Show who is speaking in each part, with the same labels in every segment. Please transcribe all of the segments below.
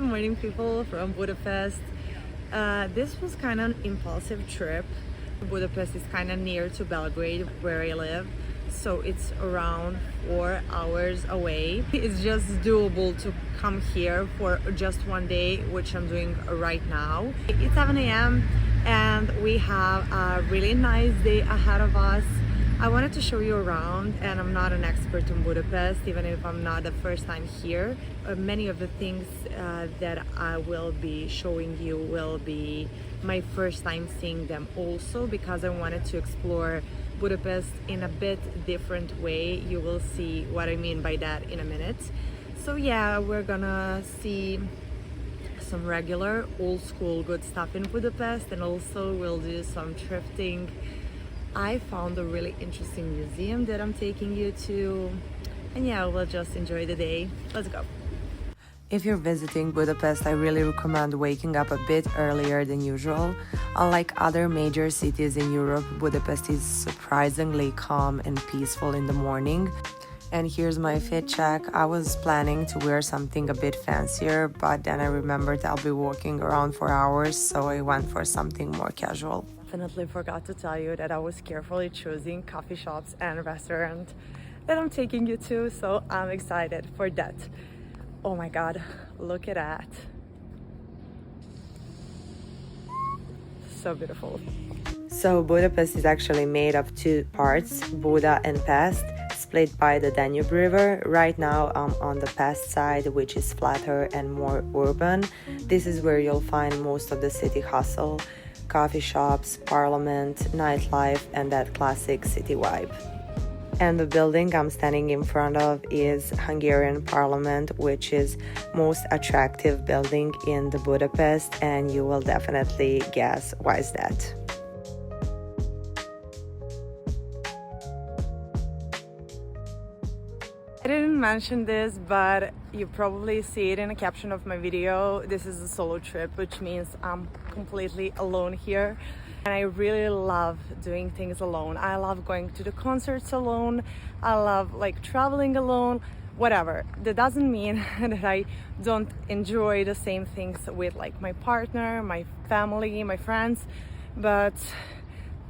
Speaker 1: Good morning, people from Budapest. This was kind of an impulsive trip. Budapest is kind of near to Belgrade, where I live, so it's around 4 hours away. It's just doable to come here for just one day, which I'm doing right now. It's 7 a.m. and we have a really nice day ahead of us. I wanted to show you around, and I'm not an expert in Budapest, even if I'm not the first time here. Many of the things that I will be showing you will be my first time seeing them also, because I wanted to explore Budapest in a bit different way. You will see what I mean by that in a minute. So yeah, we're gonna see some regular old school good stuff in Budapest, and also we'll do some thrifting. I found a really interesting museum that I'm taking you to, and yeah, we'll just enjoy the day. Let's go. If you're visiting Budapest, I really recommend waking up a bit earlier than usual. Unlike other major cities in Europe, Budapest is surprisingly calm and peaceful in the morning. And here's my fit check. I was planning to wear something a bit fancier, but then I remembered I'll be walking around for hours, so I went for something more casual. Definitely forgot to tell you that I was carefully choosing coffee shops and restaurants that I'm taking you to, so I'm excited for that. Oh my god, look at that. So beautiful. So Budapest is actually made of two parts, Buda and Pest, split by the Danube River. Right now I'm on the Pest side, which is flatter and more urban. This is where you'll find most of the city hustle, coffee shops, parliament, nightlife, and that classic city vibe. And the building I'm standing in front of is Hungarian Parliament, which is most attractive building in the Budapest, and you will definitely guess why is that. I didn't mention this, but you probably see it in the caption of my video. This is a solo trip, which means I'm completely alone here. And I really love doing things alone. I love going to the concerts alone. I love traveling alone, whatever. That doesn't mean that I don't enjoy the same things with my partner, my family, my friends, but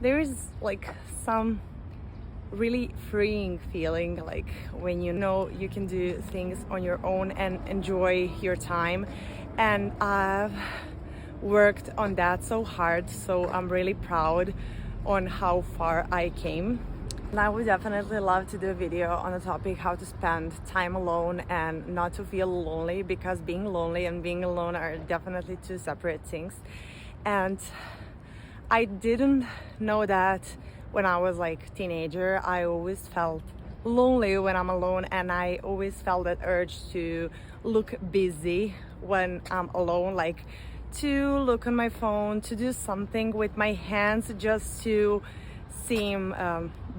Speaker 1: there is some really freeing feeling when you know you can do things on your own and enjoy your time. And I've worked on that so hard, so I'm really proud on how far I came. And I would definitely love to do a video on the topic how to spend time alone and not to feel lonely, because being lonely and being alone are definitely two separate things. And I didn't know that when I was teenager. I always felt lonely when I'm alone, and I always felt that urge to look busy when I'm alone, to look on my phone, to do something with my hands just to seem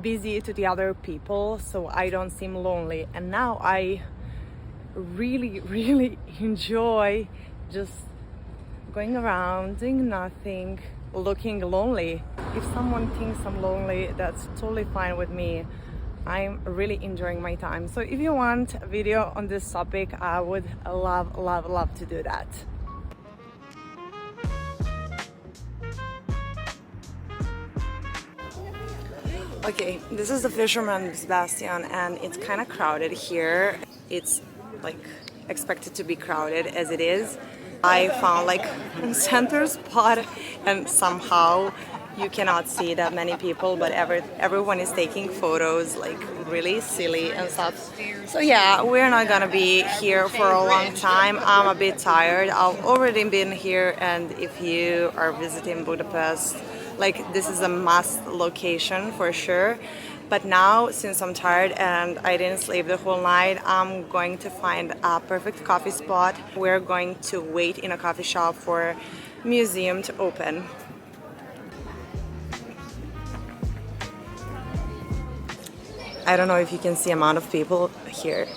Speaker 1: busy to the other people so I don't seem lonely. And now I really enjoy just going around doing nothing, looking lonely. If someone thinks I'm lonely, that's totally fine with me. I'm really enjoying my time. So if you want a video on this topic, I would love to do that. Okay, this is the Fisherman's Bastion, and it's kind of crowded here. It's expected to be crowded as it is. I found a center spot, and somehow you cannot see that many people, but everyone is taking photos really silly and stuff. So yeah, we're not gonna be here for a long time. I'm a bit tired. I've already been here, and if you are visiting Budapest, this is a must location for sure. But now, since I'm tired and I didn't sleep the whole night, I'm going to find a perfect coffee spot. We're going to wait in a coffee shop for museum to open. I don't know if you can see the amount of people here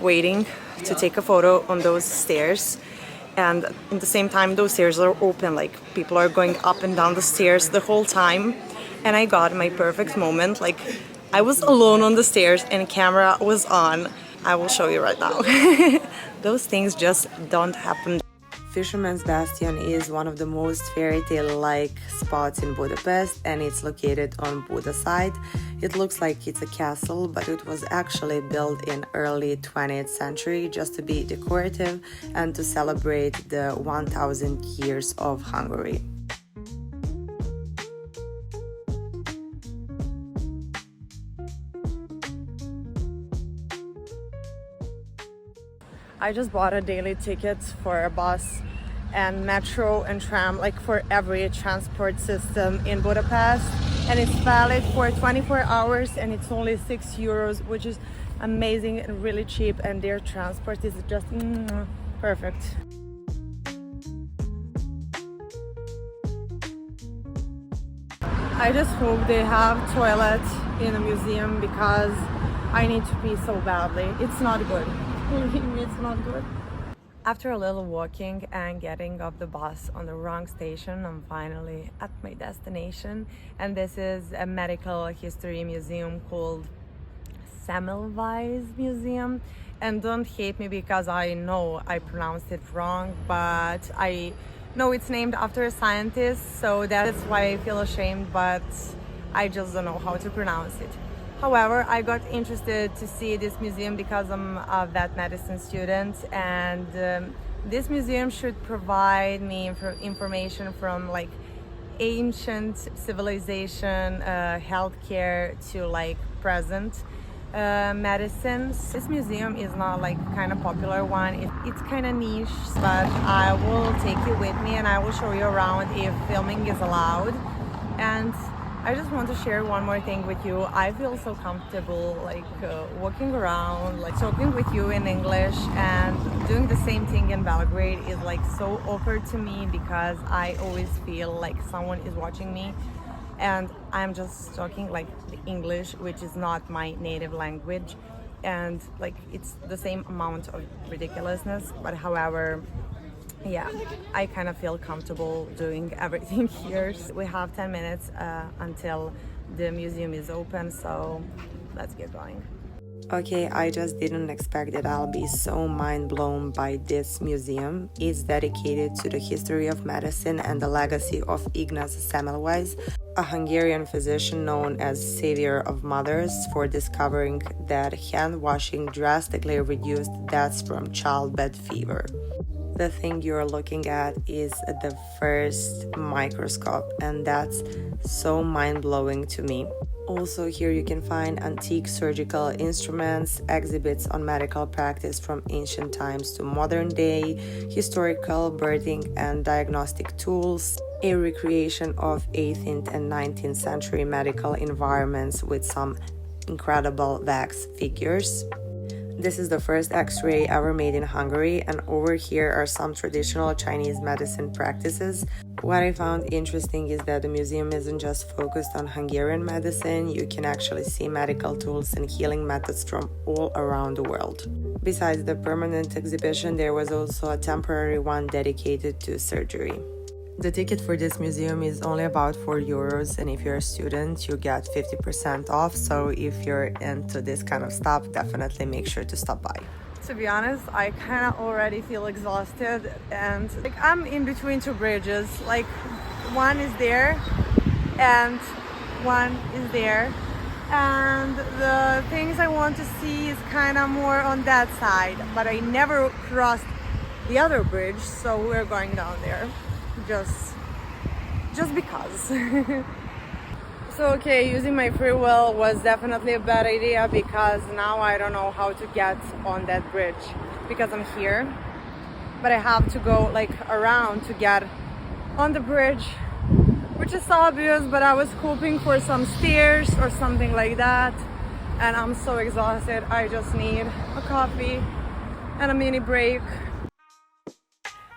Speaker 1: waiting to take a photo on those stairs. And at the same time, those stairs are open, people are going up and down the stairs the whole time. And I got my perfect moment. I was alone on the stairs and camera was on. I will show you right now. Those things just don't happen. Fisherman's Bastion is one of the most fairy tale-like spots in Budapest, and it's located on Buda side. It looks like it's a castle, but it was actually built in early 20th century just to be decorative and to celebrate the 1000 years of Hungary. I just bought a daily ticket for a bus and metro and tram, like for every transport system in Budapest, and it's valid for 24 hours and it's only €6, which is amazing and really cheap, and their transport is just perfect. I just hope they have toilet in the museum because I need to pee so badly. It's not good. It's not good. After a little walking and getting off the bus on the wrong station, I'm finally at my destination, and this is a medical history museum called Semmelweis Museum. And don't hate me because I know I pronounced it wrong, but I know it's named after a scientist, so that's why I feel ashamed, but I just don't know how to pronounce it. However, I got interested to see this museum because I'm a vet medicine student, and this museum should provide me information from like ancient civilization, healthcare to like present medicines. This museum is not like kind of popular one. It's kind of niche, but I will take you with me and I will show you around if filming is allowed. And I just want to share one more thing with you. I feel so comfortable like walking around, like talking with you in English, and doing the same thing in Belgrade is like so awkward to me because I always feel like someone is watching me and I'm just talking like English, which is not my native language, and like it's the same amount of ridiculousness, but however, yeah, I kind of feel comfortable doing everything here. We have 10 minutes until the museum is open, so let's get going. Okay, I just didn't expect that I'll be so mind blown by this museum. It's dedicated to the history of medicine and the legacy of Ignaz Semmelweis, a Hungarian physician known as Savior of Mothers for discovering that hand washing drastically reduced deaths from childbed fever. The thing you're looking at is the first microscope, and that's so mind-blowing to me. Also, here you can find antique surgical instruments, exhibits on medical practice from ancient times to modern day, historical birthing and diagnostic tools, a recreation of 18th and 19th century medical environments with some incredible wax figures. This is the first X-ray ever made in Hungary, and over here are some traditional Chinese medicine practices. What I found interesting is that the museum isn't just focused on Hungarian medicine. You can actually see medical tools and healing methods from all around the world. Besides the permanent exhibition, there was also a temporary one dedicated to surgery. The ticket for this museum is only about €4, and if you're a student, you get 50% off. So if you're into this kind of stuff, definitely make sure to stop by. To be honest, I kind of already feel exhausted, and like I'm in between two bridges. Like one is there and one is there, and the things I want to see is kind of more on that side, but I never crossed the other bridge, so we're going down there. Just because. So okay, using my free will was definitely a bad idea because now I don't know how to get on that bridge because I'm here, but I have to go like around to get on the bridge, which is obvious, but I was hoping for some stairs or something like that, and I'm so exhausted. I just need a coffee and a mini break.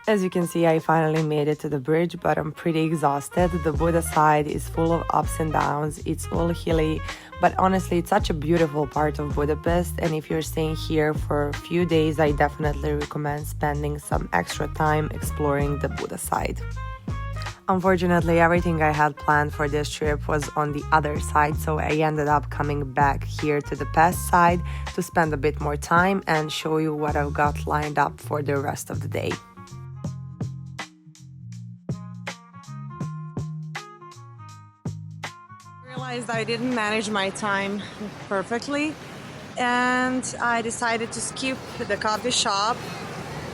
Speaker 1: As you can see, I finally made it to the bridge, but I'm pretty exhausted. The Buda side is full of ups and downs. It's all hilly, but honestly, it's such a beautiful part of Budapest, and if you're staying here for a few days, I definitely recommend spending some extra time exploring the Buda side. Unfortunately, everything I had planned for this trip was on the other side, so I ended up coming back here to the Pest side to spend a bit more time and show you what I've got lined up for the rest of the day. realized I didn't manage my time perfectly, and I decided to skip the coffee shop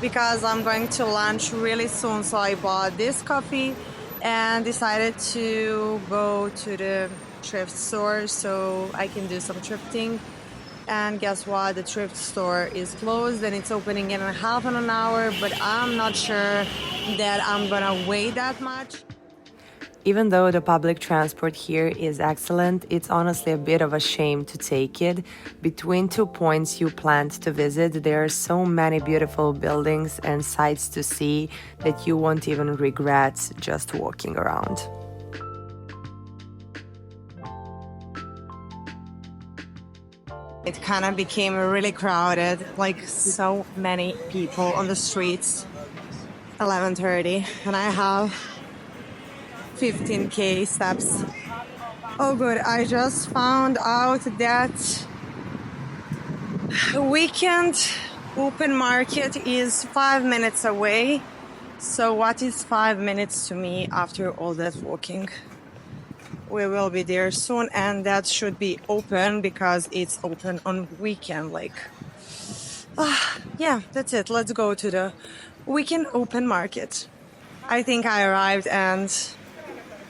Speaker 1: because I'm going to lunch really soon. So I bought this coffee and decided to go to the thrift store so I can do some thrifting. And guess what? The thrift store is closed and it's opening in half an hour, but I'm not sure that I'm gonna wait that much. Even though the public transport here is excellent, it's honestly a bit of a shame to take it. Between 2 points you planned to visit, there are so many beautiful buildings and sights to see that you won't even regret just walking around. It kind of became really crowded, like so many people on the streets. 11:30 and I have 15k steps. Oh good, I just found out that weekend open market is 5 minutes away. So what is 5 minutes to me after all that walking? We will be there soon, and that should be open because it's open on weekend. Yeah, that's it. Let's go to the weekend open market. I think I arrived and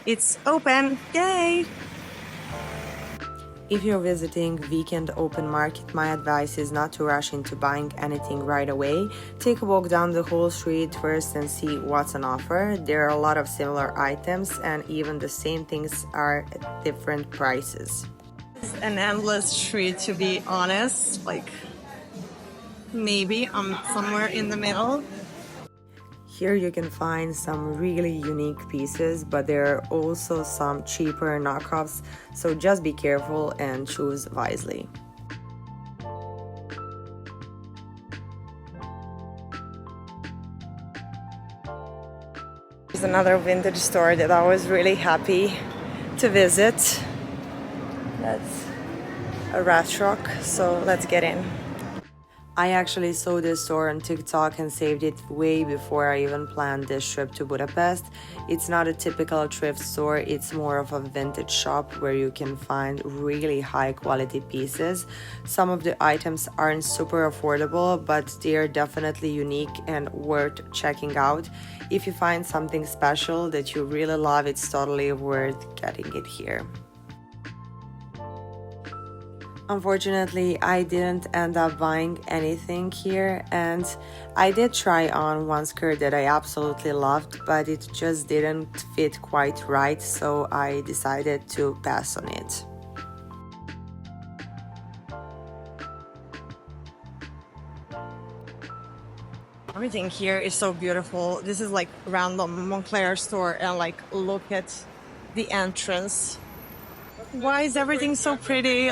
Speaker 1: it's open. Yay! If you're visiting weekend open market, my advice is not to rush into buying anything right away. Take a walk down the whole street first and see what's on offer. There are a lot of similar items and even the same things are at different prices. It's an endless street, to be honest. Maybe I'm somewhere in the middle. Here you can find some really unique pieces, but there are also some cheaper knockoffs, so just be careful and choose wisely. There's another vintage store that I was really happy to visit. That's a Retrock, so let's get in. I actually saw this store on TikTok and saved it way before I even planned this trip to Budapest. It's not a typical thrift store, it's more of a vintage shop where you can find really high quality pieces. Some of the items aren't super affordable, but they are definitely unique and worth checking out. If you find something special that you really love, it's totally worth getting it here. Unfortunately, I didn't end up buying anything here, and I did try on one skirt that I absolutely loved, but it just didn't fit quite right, so I decided to pass on it. Everything here is so beautiful. This is random Montclair store, and look at the entrance. Why is everything so pretty?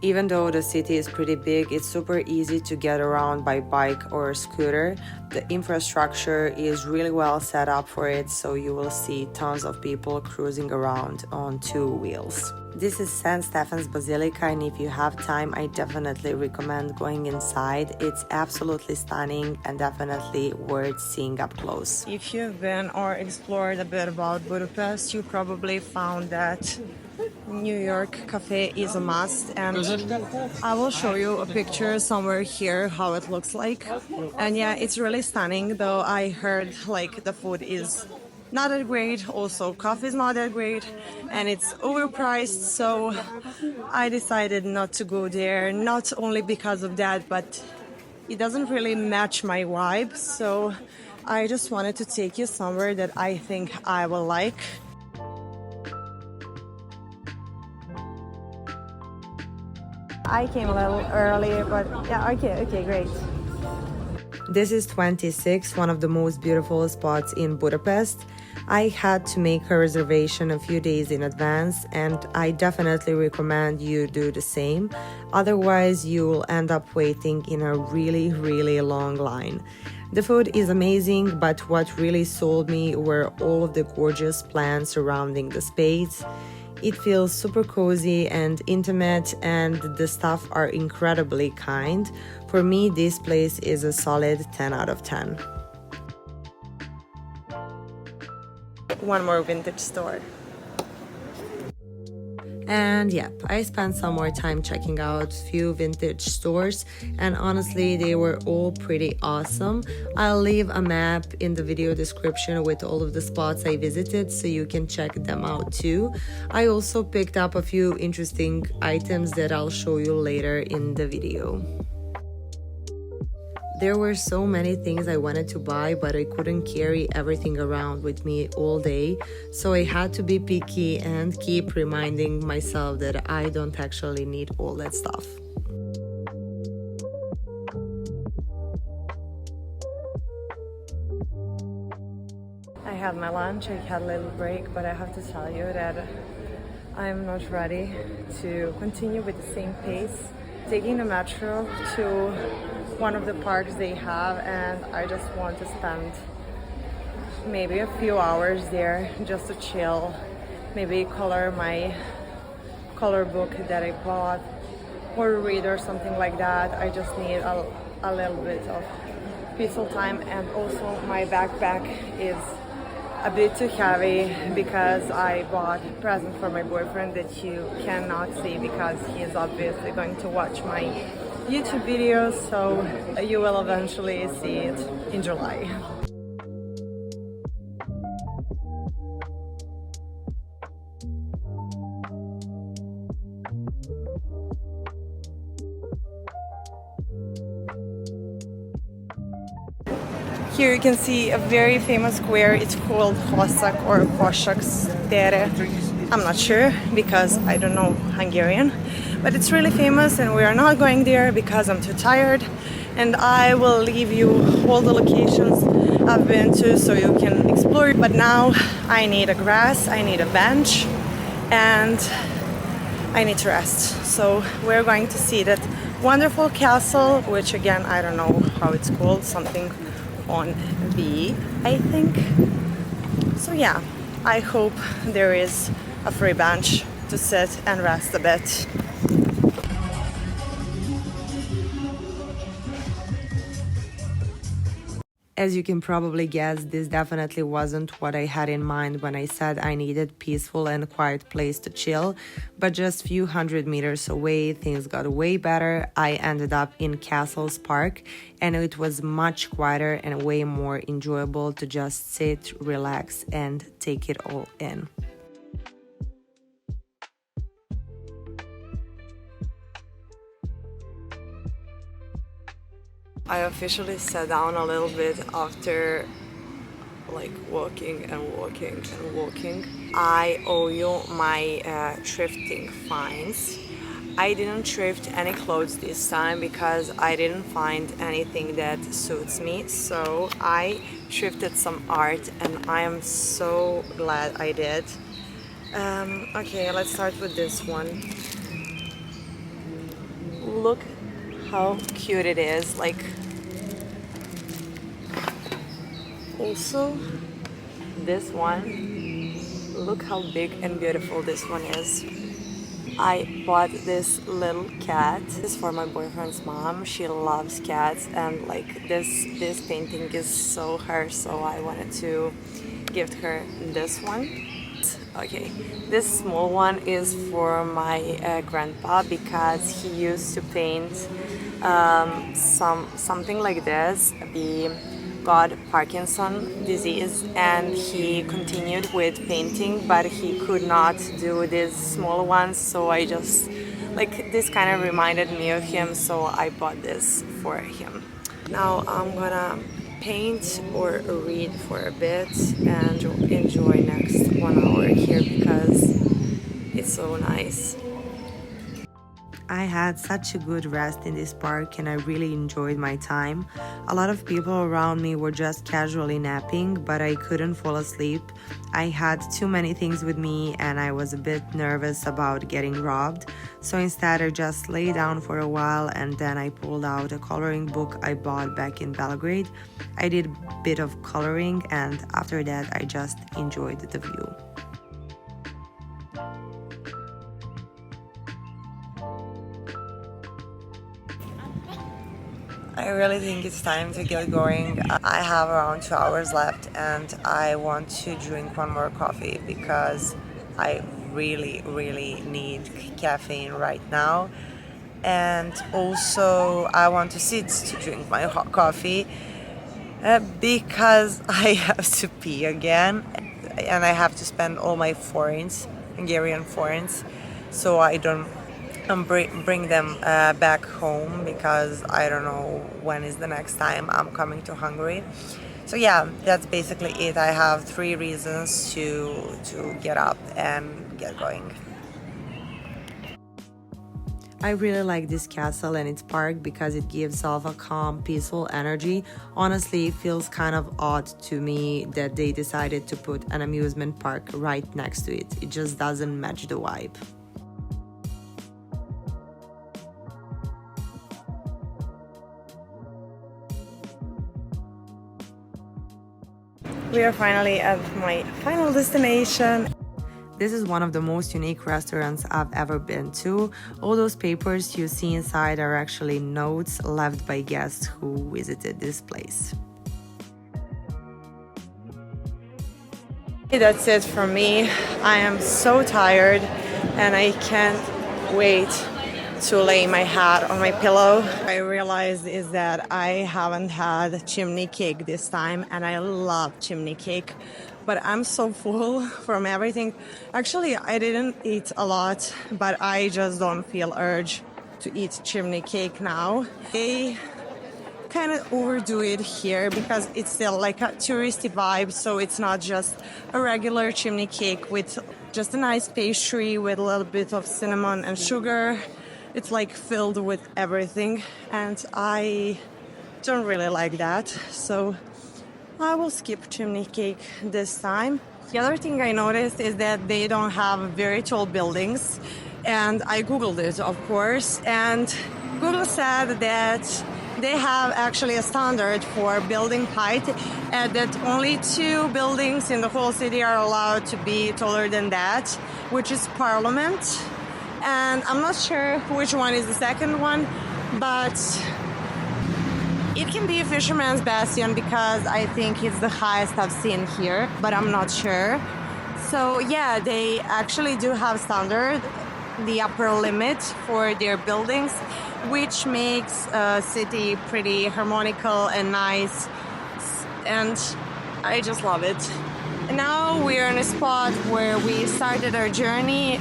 Speaker 1: Even though the city is pretty big, it's super easy to get around by bike or scooter. The infrastructure is really well set up for it, so you will see tons of people cruising around on 2 wheels. This is St. Stephen's Basilica, and if you have time, I definitely recommend going inside. It's absolutely stunning and definitely worth seeing up close. If you've been or explored a bit about Budapest, you probably found that New York cafe is a must, and I will show you a picture somewhere here how it looks like. And yeah, it's really stunning, though I heard the food is not that great, also coffee is not that great, and it's overpriced, so I decided not to go there, not only because of that, but it doesn't really match my vibe, so I just wanted to take you somewhere that I think I will like. I came a little early, but yeah, okay, great. This is Twentysix, one of the most beautiful spots in Budapest. I had to make a reservation a few days in advance, and I definitely recommend you do the same. Otherwise, you will end up waiting in a really, really long line. The food is amazing, but what really sold me were all of the gorgeous plants surrounding the space. It feels super cozy and intimate, and the staff are incredibly kind. For me, this place is a solid 10 out of 10. One more vintage store.
Speaker 2: And yep, I spent some more time checking out few vintage stores, and honestly they were all pretty awesome. I'll leave a map in the video description with all of the spots I visited so you can check them out too. I also picked up a few interesting items that I'll show you later in the video. There were so many things I wanted to buy, but I couldn't carry everything around with me all day, so I had to be picky and keep reminding myself that I don't actually need all that stuff.
Speaker 1: I had my lunch, I had a little break, but I have to tell you that I'm not ready to continue with the same pace. Taking the metro to one of the parks they have, and I just want to spend maybe a few hours there just to chill, maybe color my color book that I bought or read or something like that. I just need a little bit of peaceful time, and also my backpack is a bit too heavy because I bought a present for my boyfriend that you cannot see because he is obviously going to watch my YouTube videos, so you will eventually see it in July. Here you can see a very famous square. It's called Hosszak or Hosszak's tere. I'm not sure because I don't know Hungarian, but it's really famous and we are not going there because I'm too tired. And I will leave you all the locations I've been to so you can explore. But now I need a grass, I need a bench, and I need to rest. So we're going to see that wonderful castle, which again, I don't know how it's called, something on V, I think. So yeah, I hope there is a free bench to sit and rest a bit.
Speaker 2: As you can probably guess, this definitely wasn't what I had in mind when I said I needed peaceful and quiet place to chill, but just few hundred meters away, things got way better. I ended up in Castle's Park, and it was much quieter and way more enjoyable to just sit, relax, and take it all in. I officially sat down a little bit after like walking and walking and walking. I owe you my thrifting finds. I didn't thrift any clothes this time because I didn't find anything that suits me, so I thrifted some art and I am so glad I did. Okay, let's start with this one. Look how cute it is. Like, also this one, look how big and beautiful this one is. I bought this little cat. This is for my boyfriend's mom. She loves cats, and like this painting is so her, so I wanted to gift her this one. Okay, this small one is for my grandpa because he used to paint something like this. He got Parkinson disease and he continued with painting, but he could not do these small ones, so I just like this kind of reminded me of him, so I bought this for him. Now I'm gonna paint or read for a bit and enjoy next 1 hour here because it's so nice. I had such a good rest in this park and I really enjoyed my time. A lot of people around me were just casually napping, but I couldn't fall asleep. I had too many things with me and I was a bit nervous about getting robbed. So instead I just lay down for a while and then I pulled out a coloring book I bought back in Belgrade. I did a bit of coloring and after that I just enjoyed the view. I really think it's time to get going. I have around 2 hours left and I want to drink one more coffee because I really need caffeine right now. And also I want to sit to drink my hot coffee because I have to pee again, and I have to spend all my forints, Hungarian forints, so I don't bring them back home, because I don't know when is the next time I'm coming to Hungary. So yeah, that's basically it. I have 3 reasons to get up and get going. I really like this castle and its park because it gives off a calm, peaceful energy. Honestly, it feels kind of odd to me that they decided to put an amusement park right next to it. It just doesn't match the vibe. We are finally at my final destination. This is one of the most unique restaurants I've ever been to. All those papers you see inside are actually notes left by guests who visited this place. That's it for me. I am so tired and I can't wait to lay my head on my pillow. I realized is that I haven't had chimney cake this time, and I love chimney cake, but I'm so full from everything. Actually, I didn't eat a lot, but I just don't feel urge to eat chimney cake now. They kind of overdo it here because it's still like a touristy vibe, so it's not just a regular chimney cake with just a nice pastry with a little bit of cinnamon and sugar. It's like filled with everything, and I don't really like that, so I will skip chimney cake this time. The other thing I noticed is that they don't have very tall buildings, and I googled it, of course, and Google said that they have actually a standard for building height, and that only 2 buildings in the whole city are allowed to be taller than that, which is Parliament, and I'm not sure which one is the second one, but it can be Fisherman's Bastion because I think it's the highest I've seen here, but I'm not sure. So yeah, they actually do have standard, the upper limit for their buildings, which makes a city pretty harmonical and nice, and I just love it. And now we're in a spot where we started our journey.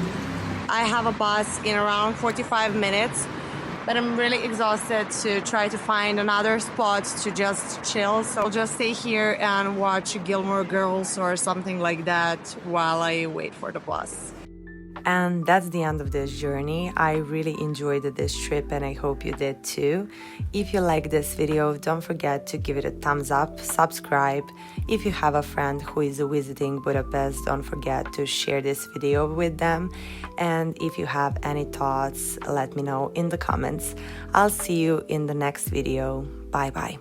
Speaker 2: I have a bus in around 45 minutes, but I'm really exhausted to try to find another spot to just chill. So I'll just stay here and watch Gilmore Girls or something like that while I wait for the bus. And that's the end of this journey. I really enjoyed this trip and I hope you did too. If you like this video, don't forget to give it a thumbs up, subscribe. If you have a friend who is visiting Budapest, don't forget to share this video with them. And if you have any thoughts, let me know in the comments. I'll see you in the next video. Bye bye.